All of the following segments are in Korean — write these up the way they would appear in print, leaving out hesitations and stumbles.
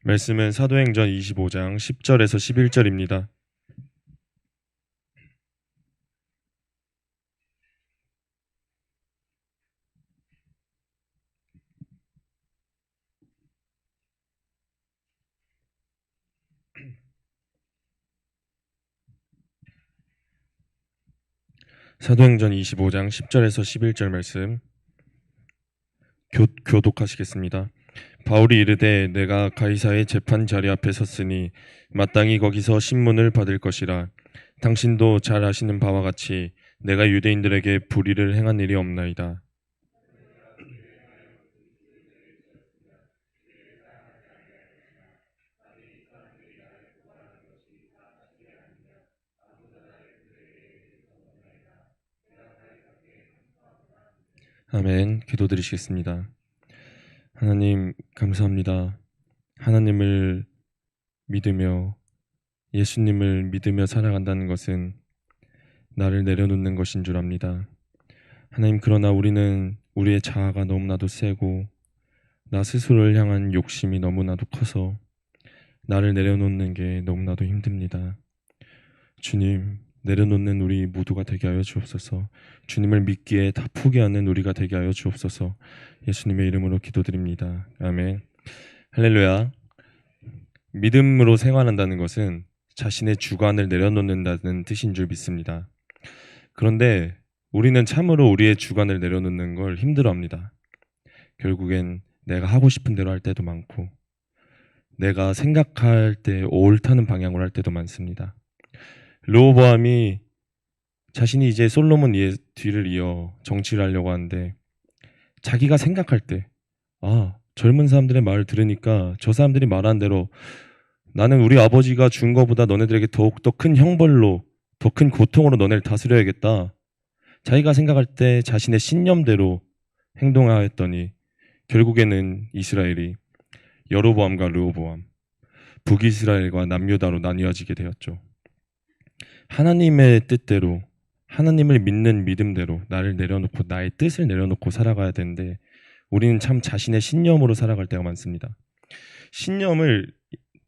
말씀은 사도행전 25장 10절에서 11절입니다. 사도행전 25장 10절에서 11절 말씀 교독하시겠습니다. 바울이 이르되 내가 가이사의 재판 자리 앞에 섰으니 마땅히 거기서 신문을 받을 것이라. 당신도 잘 아시는 바와 같이 내가 유대인들에게 불의를 행한 일이 없나이다. 아멘. 기도드리시겠습니다. 하나님 감사합니다. 하나님을 믿으며 예수님을 믿으며 살아간다는 것은 나를 내려놓는 것인 줄 압니다. 하나님, 그러나 우리는 우리의 자아가 너무나도 세고 나 스스로를 향한 욕심이 너무나도 커서 나를 내려놓는 게 너무나도 힘듭니다. 주님, 내려놓는 우리 모두가 되게 하여 주옵소서. 주님을 믿기에 다 포기하는 우리가 되게 하여 주옵소서. 예수님의 이름으로 기도드립니다. 아멘. 할렐루야. 믿음으로 생활한다는 것은 자신의 주관을 내려놓는다는 뜻인 줄 믿습니다. 그런데 우리는 참으로 우리의 주관을 내려놓는 걸 힘들어합니다. 결국엔 내가 하고 싶은 대로 할 때도 많고 내가 생각할 때 옳다는 방향으로 할 때도 많습니다. 르호보암이 자신이 이제 솔로몬 뒤를 이어 정치를 하려고 하는데 자기가 생각할 때 젊은 사람들의 말을 들으니까 저 사람들이 말한 대로 나는 우리 아버지가 준 거보다 너네들에게 더욱더 큰 형벌로 더 큰 고통으로 너네를 다스려야겠다. 자기가 생각할 때 자신의 신념대로 행동하였더니 결국에는 이스라엘이 여로보암과 르호보암, 북이스라엘과 남유다로 나뉘어지게 되었죠. 하나님의 뜻대로, 하나님을 믿는 믿음대로 나를 내려놓고 나의 뜻을 내려놓고 살아가야 되는데 우리는 참 자신의 신념으로 살아갈 때가 많습니다. 신념을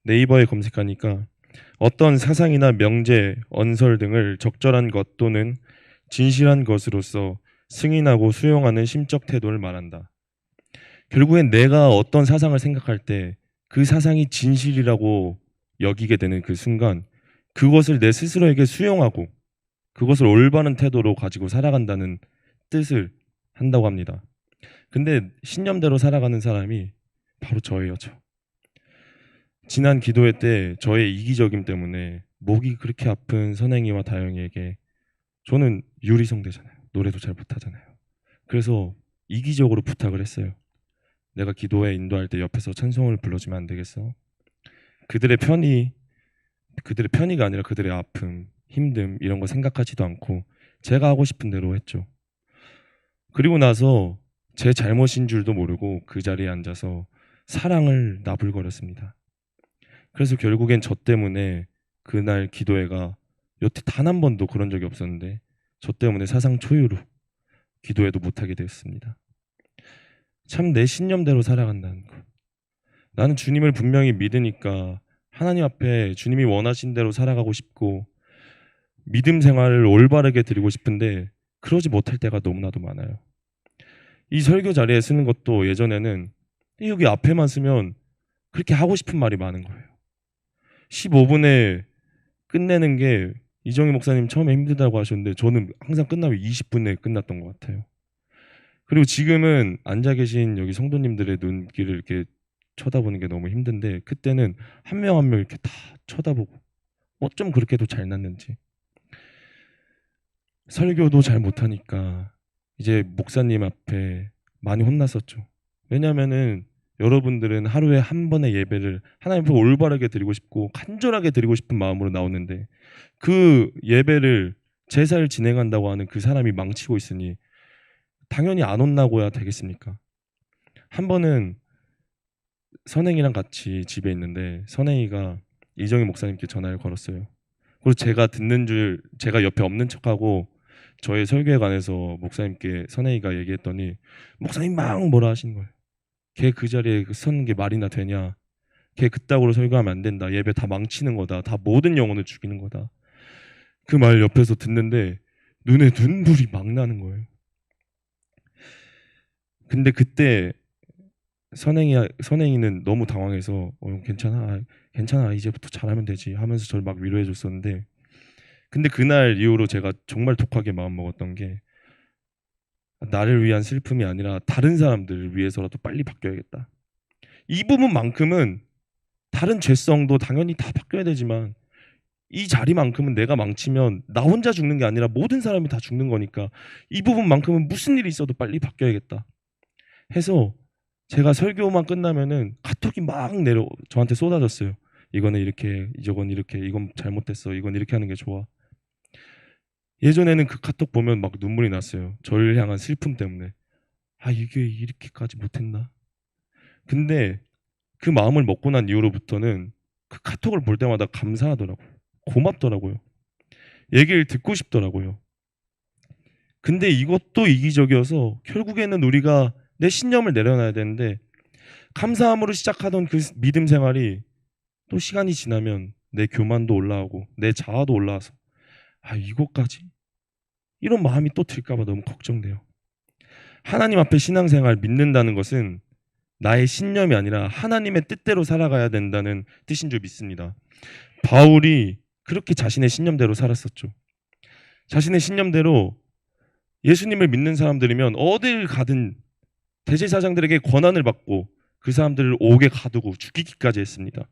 네이버에 검색하니까 어떤 사상이나 명제, 언설 등을 적절한 것 또는 진실한 것으로서 승인하고 수용하는 심적 태도를 말한다. 결국엔 내가 어떤 사상을 생각할 때 그 사상이 진실이라고 여기게 되는 그 순간 그것을 내 스스로에게 수용하고 그것을 올바른 태도로 가지고 살아간다는 뜻을 한다고 합니다. 근데 신념대로 살아가는 사람이 바로 저예요. 지난 기도회 때 저의 이기적임 때문에 목이 그렇게 아픈 선행이와 다영이에게 저는 유리성대잖아요. 노래도 잘 못하잖아요. 그래서 이기적으로 부탁을 했어요. 내가 기도회 인도할 때 옆에서 찬송을 불러주면 안 되겠어? 그들의 편의가 아니라 그들의 아픔, 힘듦 이런 거 생각하지도 않고 제가 하고 싶은 대로 했죠. 그리고 나서 제 잘못인 줄도 모르고 그 자리에 앉아서 사랑을 나불거렸습니다. 그래서 결국엔 저 때문에 그날 기도회가 여태 단 한 번도 그런 적이 없었는데 저 때문에 사상 초유로 기도회도 못하게 되었습니다. 참 내 신념대로 살아간다는 것. 나는 주님을 분명히 믿으니까 하나님 앞에 주님이 원하신 대로 살아가고 싶고 믿음 생활을 올바르게 드리고 싶은데 그러지 못할 때가 너무나도 많아요. 이 설교 자리에 쓰는 것도 예전에는 여기 앞에만 쓰면 그렇게 하고 싶은 말이 많은 거예요. 15분에 끝내는 게 이정희 목사님 처음에 힘들다고 하셨는데 저는 항상 끝나면 20분에 끝났던 것 같아요. 그리고 지금은 앉아 계신 여기 성도님들의 눈길을 이렇게 쳐다보는 게 너무 힘든데 그때는 한 명 한 명 이렇게 다 쳐다보고 어쩜 그렇게도 잘 났는지. 설교도 잘 못하니까 이제 목사님 앞에 많이 혼났었죠. 왜냐하면은 여러분들은 하루에 한 번의 예배를 하나님 앞에 올바르게 드리고 싶고 간절하게 드리고 싶은 마음으로 나오는데 그 예배를 제사를 진행한다고 하는 그 사람이 망치고 있으니 당연히 안 혼나고야 되겠습니까? 한 번은 선행이랑 같이 집에 있는데 선행이가 이정희 목사님께 전화를 걸었어요. 그리고 제가 옆에 없는 척하고 저의 설교에 관해서 목사님께 선행이가 얘기했더니 목사님 막 뭐라 하시는 거예요. 걔 그 자리에 서는 게 말이나 되냐. 걔 그따구로 설교하면 안 된다. 예배 다 망치는 거다. 다 모든 영혼을 죽이는 거다. 그 말 옆에서 듣는데 눈에 눈물이 막 나는 거예요. 근데 그때 선행이는 너무 당황해서 괜찮아 이제부터 잘하면 되지 하면서 저를 막 위로해 줬었는데, 근데 그날 이후로 제가 정말 독하게 마음 먹었던 게, 나를 위한 슬픔이 아니라 다른 사람들을 위해서라도 빨리 바뀌어야겠다. 이 부분만큼은 다른 죄성도 당연히 다 바뀌어야 되지만 이 자리만큼은 내가 망치면 나 혼자 죽는 게 아니라 모든 사람이 다 죽는 거니까 이 부분만큼은 무슨 일이 있어도 빨리 바뀌어야겠다 해서, 제가 설교만 끝나면은 카톡이 막 저한테 쏟아졌어요. 이거는 이렇게, 이건 이렇게, 이건 잘못됐어, 이건 이렇게 하는 게 좋아. 예전에는 그 카톡 보면 막 눈물이 났어요. 저를 향한 슬픔 때문에. 아, 이게 이렇게까지 못했나? 근데 그 마음을 먹고 난 이후로부터는 그 카톡을 볼 때마다 감사하더라고요. 고맙더라고요. 얘기를 듣고 싶더라고요. 근데 이것도 이기적이어서 결국에는 우리가 내 신념을 내려놔야 되는데, 감사함으로 시작하던 그 믿음 생활이 또 시간이 지나면 내 교만도 올라오고 내 자아도 올라와서 이것까지? 이런 마음이 또 들까봐 너무 걱정돼요. 하나님 앞에 신앙생활 믿는다는 것은 나의 신념이 아니라 하나님의 뜻대로 살아가야 된다는 뜻인 줄 믿습니다. 바울이 그렇게 자신의 신념대로 살았었죠. 자신의 신념대로 예수님을 믿는 사람들이면 어딜 가든 대제사장들에게 권한을 받고 그 사람들을 옥에 가두고 죽이기까지 했습니다.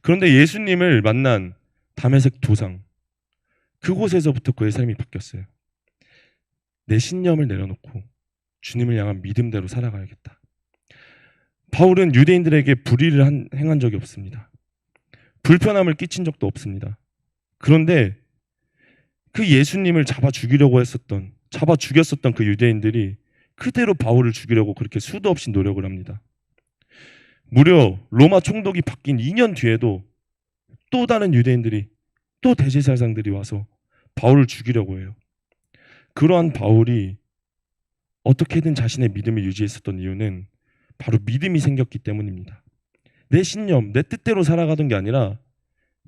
그런데 예수님을 만난 다메섹 도상, 그곳에서부터 그의 삶이 바뀌었어요. 내 신념을 내려놓고 주님을 향한 믿음대로 살아가야겠다. 바울은 유대인들에게 불의를 행한 적이 없습니다. 불편함을 끼친 적도 없습니다. 그런데 그 예수님을 잡아 죽였었던 그 유대인들이 그대로 바울을 죽이려고 그렇게 수도 없이 노력을 합니다. 무려 로마 총독이 바뀐 2년 뒤에도 또 다른 유대인들이, 또 대제사장들이 와서 바울을 죽이려고 해요. 그러한 바울이 어떻게든 자신의 믿음을 유지했었던 이유는 바로 믿음이 생겼기 때문입니다. 내 신념, 내 뜻대로 살아가던 게 아니라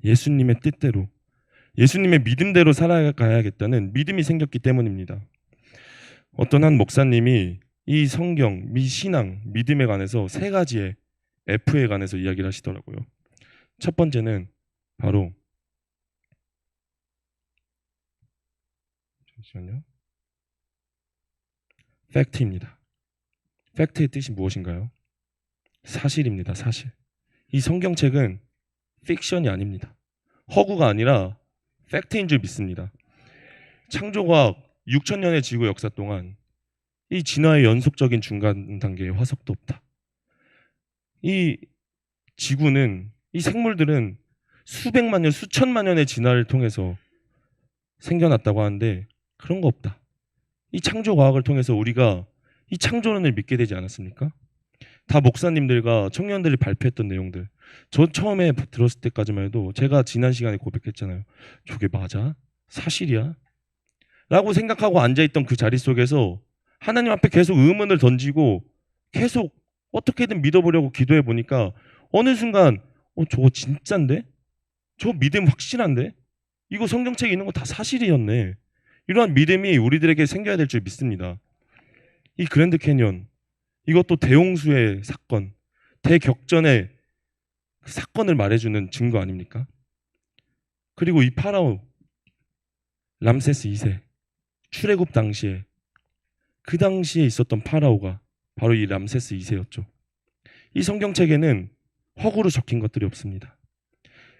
예수님의 뜻대로, 예수님의 믿음대로 살아가야겠다는 믿음이 생겼기 때문입니다. 어떤 한 목사님이 이 성경, 신앙, 믿음에 관해서 3가지의 F에 관해서 이야기를 하시더라고요. 첫 번째는 바로, 잠시만요. 팩트입니다. 팩트의 뜻이 무엇인가요? 사실입니다. 사실. 이 성경책은 픽션이 아닙니다. 허구가 아니라 팩트인 줄 믿습니다. 창조과학 6,000년의 지구 역사 동안 이 진화의 연속적인 중간 단계의 화석도 없다. 이 지구는, 이 생물들은 수백만 년, 수천만 년의 진화를 통해서 생겨났다고 하는데 그런 거 없다. 이 창조과학을 통해서 우리가 이 창조론을 믿게 되지 않았습니까? 다 목사님들과 청년들이 발표했던 내용들. 저 처음에 들었을 때까지만 해도 제가 지난 시간에 고백했잖아요. 저게 맞아? 사실이야? 라고 생각하고 앉아있던 그 자리 속에서 하나님 앞에 계속 의문을 던지고 계속 어떻게든 믿어보려고 기도해 보니까 어느 순간 저거 진짠데? 저 믿음 확실한데? 이거 성경책에 있는 거 다 사실이었네. 이러한 믿음이 우리들에게 생겨야 될 줄 믿습니다. 이 그랜드 캐니언, 이것도 대홍수의 사건, 대격전의 사건을 말해주는 증거 아닙니까? 그리고 이 파라오 람세스 2세 출애굽 당시에, 그 당시에 있었던 파라오가 바로 이 람세스 2세였죠. 이 성경책에는 허구로 적힌 것들이 없습니다.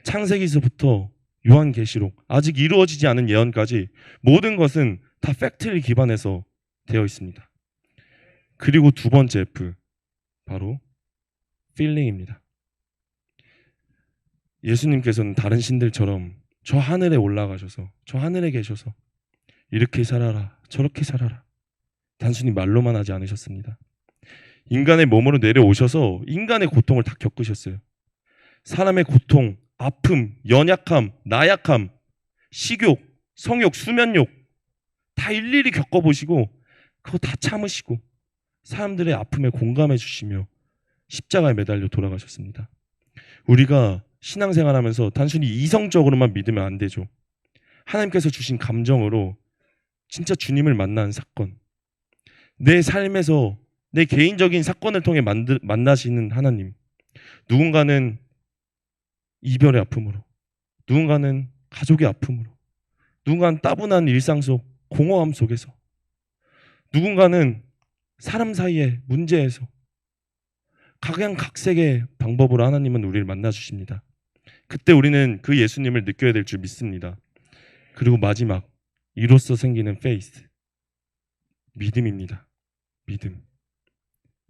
창세기서부터 요한계시록, 아직 이루어지지 않은 예언까지 모든 것은 다 팩트를 기반해서 되어 있습니다. 그리고 두 번째 F, 바로 필링입니다. 예수님께서는 다른 신들처럼 저 하늘에 올라가셔서, 저 하늘에 계셔서 이렇게 살아라, 저렇게 살아라, 단순히 말로만 하지 않으셨습니다. 인간의 몸으로 내려오셔서 인간의 고통을 다 겪으셨어요. 사람의 고통, 아픔, 연약함, 나약함, 식욕, 성욕, 수면욕 다 일일이 겪어보시고 그거 다 참으시고 사람들의 아픔에 공감해 주시며 십자가에 매달려 돌아가셨습니다. 우리가 신앙생활하면서 단순히 이성적으로만 믿으면 안 되죠. 하나님께서 주신 감정으로 진짜 주님을 만난 사건, 내 삶에서 내 개인적인 사건을 통해 만나시는 하나님. 누군가는 이별의 아픔으로, 누군가는 가족의 아픔으로, 누군가는 따분한 일상 속 공허함 속에서, 누군가는 사람 사이의 문제에서 각양각색의 방법으로 하나님은 우리를 만나 주십니다. 그때 우리는 그 예수님을 느껴야 될 줄 믿습니다. 그리고 마지막, 이로써 생기는 페이스, 믿음입니다. 믿음.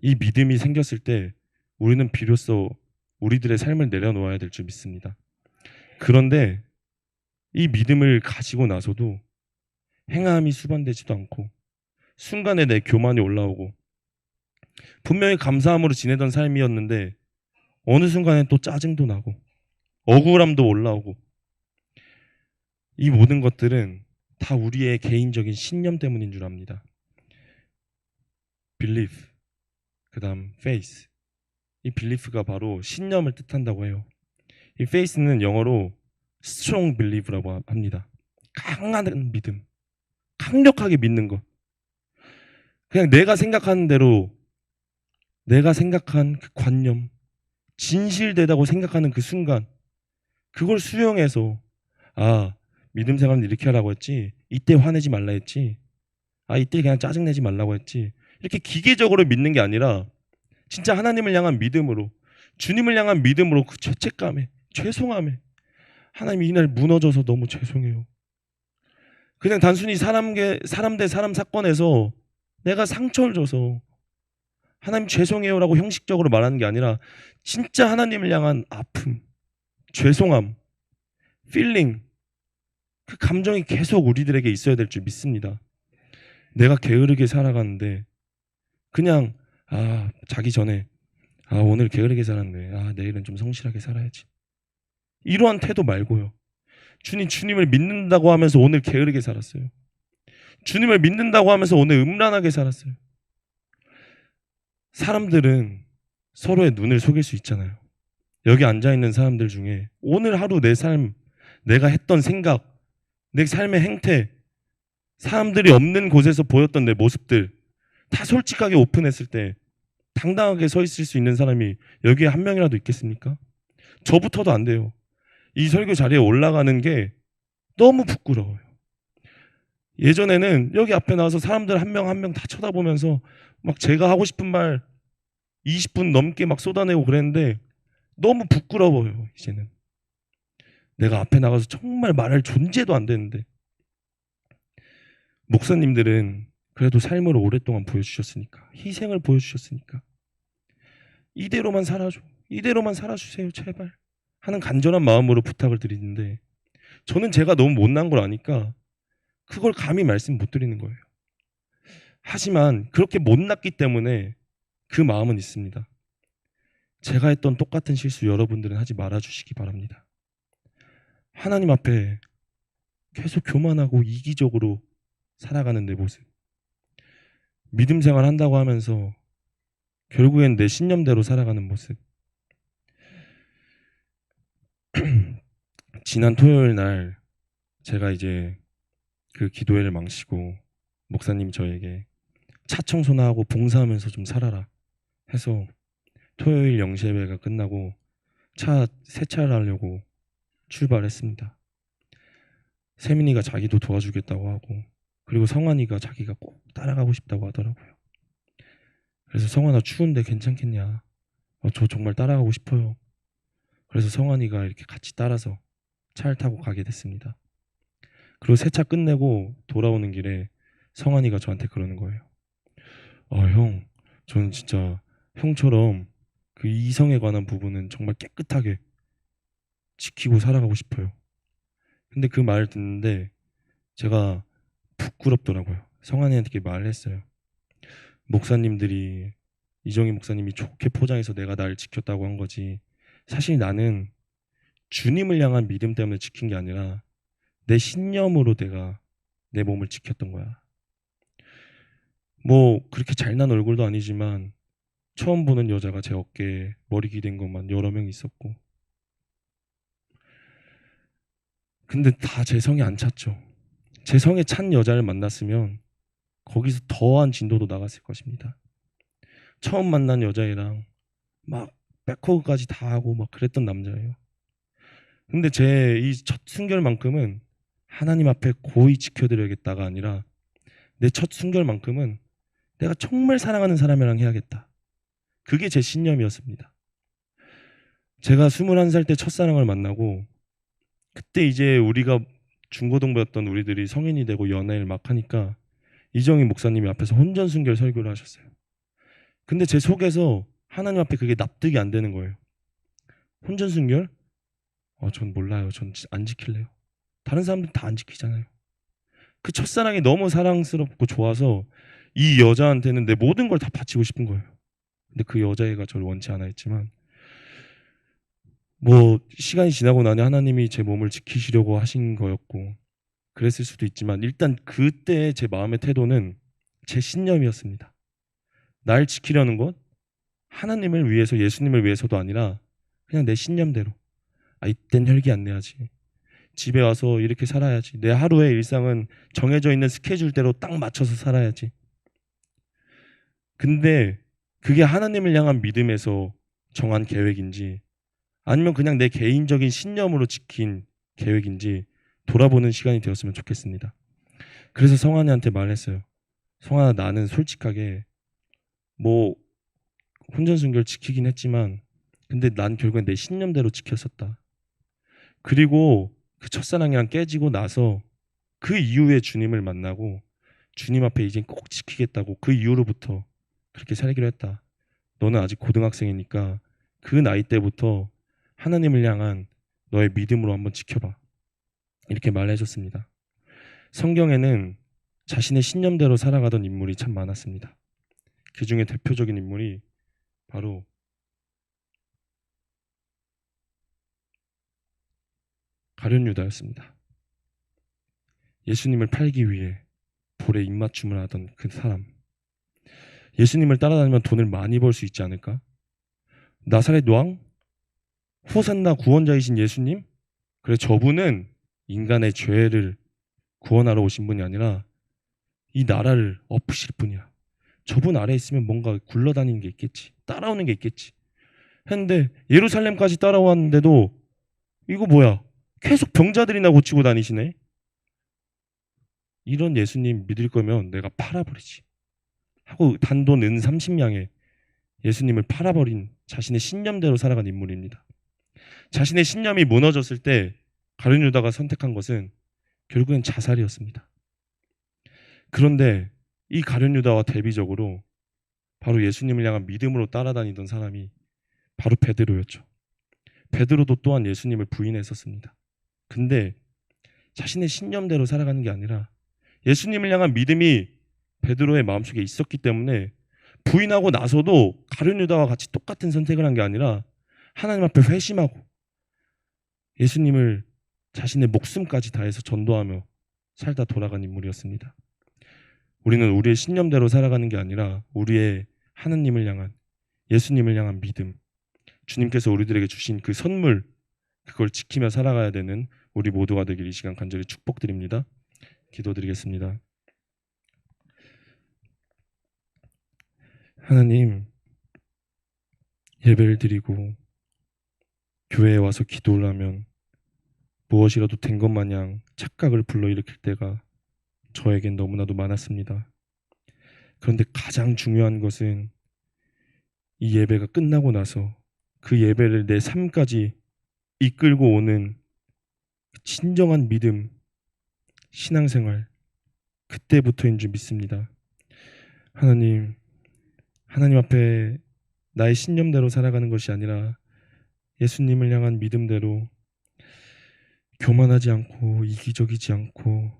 이 믿음이 생겼을 때 우리는 비로소 우리들의 삶을 내려놓아야 될 줄 믿습니다. 그런데 이 믿음을 가지고 나서도 행함이 수반되지도 않고 순간에 내 교만이 올라오고 분명히 감사함으로 지내던 삶이었는데 어느 순간에 또 짜증도 나고 억울함도 올라오고 이 모든 것들은 다 우리의 개인적인 신념 때문인 줄 압니다. belief, 그 다음 faith. 이 belief가 바로 신념을 뜻한다고 해요. 이 faith는 영어로 strong belief라고 합니다. 강한 믿음, 강력하게 믿는 것. 그냥 내가 생각하는 대로, 내가 생각한 그 관념, 진실되다고 생각하는 그 순간 그걸 수용해서, 아, 믿음 생활은 이렇게 하라고 했지, 이때 화내지 말라 했지, 아, 이때 그냥 짜증내지 말라고 했지, 이렇게 기계적으로 믿는 게 아니라 진짜 하나님을 향한 믿음으로, 주님을 향한 믿음으로, 그 죄책감에, 죄송함에, 하나님 이날 무너져서 너무 죄송해요. 그냥 단순히 사람 대 사람 사건에서 내가 상처를 줘서 하나님 죄송해요라고 형식적으로 말하는 게 아니라 진짜 하나님을 향한 아픔, 죄송함, 필링, 그 감정이 계속 우리들에게 있어야 될 줄 믿습니다. 내가 게으르게 살아가는데 그냥 자기 전에 오늘 게으르게 살았네, 내일은 좀 성실하게 살아야지, 이러한 태도 말고요. 주님을 믿는다고 하면서 오늘 게으르게 살았어요. 주님을 믿는다고 하면서 오늘 음란하게 살았어요. 사람들은 서로의 눈을 속일 수 있잖아요. 여기 앉아있는 사람들 중에 오늘 하루 내 삶, 내가 했던 생각, 내 삶의 행태, 사람들이 없는 곳에서 보였던 내 모습들 다 솔직하게 오픈했을 때 당당하게 서 있을 수 있는 사람이 여기에 한 명이라도 있겠습니까? 저부터도 안 돼요. 이 설교 자리에 올라가는 게 너무 부끄러워요. 예전에는 여기 앞에 나와서 사람들 한 명 한 명 다 쳐다보면서 막 제가 하고 싶은 말 20분 넘게 막 쏟아내고 그랬는데 너무 부끄러워요. 이제는 내가 앞에 나가서 정말 말할 존재도 안 되는데, 목사님들은 그래도 삶을 오랫동안 보여주셨으니까, 희생을 보여주셨으니까 이대로만 살아줘, 이대로만 살아주세요 제발 하는 간절한 마음으로 부탁을 드리는데, 저는 제가 너무 못난 걸 아니까 그걸 감히 말씀 못 드리는 거예요. 하지만 그렇게 못났기 때문에 그 마음은 있습니다. 제가 했던 똑같은 실수 여러분들은 하지 말아주시기 바랍니다. 하나님 앞에 계속 교만하고 이기적으로 살아가는 내 모습, 믿음 생활 한다고 하면서 결국엔 내 신념대로 살아가는 모습. 지난 토요일 날 제가 이제 그 기도회를 마치고 목사님이 저에게 차 청소나 하고 봉사하면서 좀 살아라 해서 토요일 영시예배가 끝나고 차 세차를 하려고 출발했습니다. 세민이가 자기도 도와주겠다고 하고, 그리고 성환이가 자기가 꼭 따라가고 싶다고 하더라고요. 그래서 성환아 추운데 괜찮겠냐? 저 정말 따라가고 싶어요. 그래서 성환이가 이렇게 같이 따라서 차를 타고 가게 됐습니다. 그리고 세차 끝내고 돌아오는 길에 성환이가 저한테 그러는 거예요. 형, 저는 진짜 형처럼 그 이성에 관한 부분은 정말 깨끗하게 지키고 살아가고 싶어요. 근데 그 말을 듣는데 제가 부끄럽더라고요. 성환이한테 말을 했어요. 목사님들이, 이정희 목사님이 좋게 포장해서 내가 날 지켰다고 한 거지, 사실 나는 주님을 향한 믿음 때문에 지킨 게 아니라 내 신념으로 내가 내 몸을 지켰던 거야. 뭐 그렇게 잘난 얼굴도 아니지만 처음 보는 여자가 제 어깨에 머리 기댄 것만 여러 명 있었고, 근데 다 제 성에 안 찼죠. 제 성에 찬 여자를 만났으면 거기서 더한 진도도 나갔을 것입니다. 처음 만난 여자애랑 막 백허그까지 다 하고 막 그랬던 남자예요. 근데 제 이 첫 순결만큼은 하나님 앞에 고이 지켜드려야겠다가 아니라 내 첫 순결만큼은 내가 정말 사랑하는 사람이랑 해야겠다. 그게 제 신념이었습니다. 제가 21살 때 첫사랑을 만나고 그때 이제 우리가 중고등부였던 우리들이 성인이 되고 연애를 막 하니까 이정희 목사님이 앞에서 혼전순결 설교를 하셨어요. 근데 제 속에서 하나님 앞에 그게 납득이 안 되는 거예요. 혼전순결? 전 몰라요. 전 안 지킬래요. 다른 사람들 다 안 지키잖아요. 그 첫사랑이 너무 사랑스럽고 좋아서 이 여자한테는 내 모든 걸 다 바치고 싶은 거예요. 근데 그 여자애가 저를 원치 않아 했지만 뭐 시간이 지나고 나니 하나님이 제 몸을 지키시려고 하신 거였고 그랬을 수도 있지만 일단 그때 제 마음의 태도는 제 신념이었습니다. 날 지키려는 것 하나님을 위해서 예수님을 위해서도 아니라 그냥 내 신념대로 이땐 혈기 안 내야지. 집에 와서 이렇게 살아야지. 내 하루의 일상은 정해져 있는 스케줄대로 딱 맞춰서 살아야지. 근데 그게 하나님을 향한 믿음에서 정한 계획인지 아니면 그냥 내 개인적인 신념으로 지킨 계획인지 돌아보는 시간이 되었으면 좋겠습니다. 그래서 성환이한테 말했어요. 성환아, 나는 솔직하게 뭐 혼전순결 지키긴 했지만 근데 난 결국엔 내 신념대로 지켰었다. 그리고 그 첫사랑이랑 깨지고 나서 그 이후에 주님을 만나고 주님 앞에 이젠 꼭 지키겠다고 그 이후로부터 그렇게 살기로 했다. 너는 아직 고등학생이니까 그 나이 때부터 하나님을 향한 너의 믿음으로 한번 지켜봐. 이렇게 말해줬습니다. 성경에는 자신의 신념대로 살아가던 인물이 참 많았습니다. 그 중에 대표적인 인물이 바로 가룟 유다였습니다. 예수님을 팔기 위해 볼에 입맞춤을 하던 그 사람. 예수님을 따라다니면 돈을 많이 벌 수 있지 않을까? 나사렛 왕? 호산나 구원자이신 예수님? 그래, 저분은 인간의 죄를 구원하러 오신 분이 아니라 이 나라를 엎으실 분이야. 저분 아래에 있으면 뭔가 굴러다니는 게 있겠지. 따라오는 게 있겠지. 했는데 예루살렘까지 따라왔는데도 이거 뭐야? 계속 병자들이나 고치고 다니시네. 이런 예수님 믿을 거면 내가 팔아버리지 하고 단돈 은 30냥에 예수님을 팔아버린 자신의 신념대로 살아간 인물입니다. 자신의 신념이 무너졌을 때 가룟 유다가 선택한 것은 결국엔 자살이었습니다. 그런데 이 가룟 유다와 대비적으로 바로 예수님을 향한 믿음으로 따라다니던 사람이 바로 베드로였죠. 베드로도 또한 예수님을 부인했었습니다. 근데 자신의 신념대로 살아가는 게 아니라 예수님을 향한 믿음이 베드로의 마음속에 있었기 때문에 부인하고 나서도 가룟 유다와 같이 똑같은 선택을 한 게 아니라 하나님 앞에 회심하고 예수님을 자신의 목숨까지 다해서 전도하며 살다 돌아간 인물이었습니다. 우리는 우리의 신념대로 살아가는 게 아니라 우리의 하나님을 향한 예수님을 향한 믿음, 주님께서 우리들에게 주신 그 선물, 그걸 지키며 살아가야 되는 우리 모두가 되길 이 시간 간절히 축복드립니다. 기도드리겠습니다. 하나님, 예배를 드리고 교회에 와서 기도를 하면 무엇이라도 된 것 마냥 착각을 불러일으킬 때가 저에겐 너무나도 많았습니다. 그런데 가장 중요한 것은 이 예배가 끝나고 나서 그 예배를 내 삶까지 이끌고 오는 진정한 믿음, 신앙생활, 그때부터인 줄 믿습니다. 하나님 앞에 나의 신념대로 살아가는 것이 아니라 예수님을 향한 믿음대로 교만하지 않고 이기적이지 않고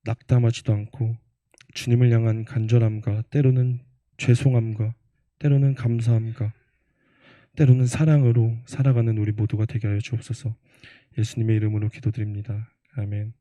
낙담하지도 않고 주님을 향한 간절함과 때로는 죄송함과 때로는 감사함과 때로는 사랑으로 살아가는 우리 모두가 되게 하여 주옵소서. 예수님의 이름으로 기도드립니다. 아멘.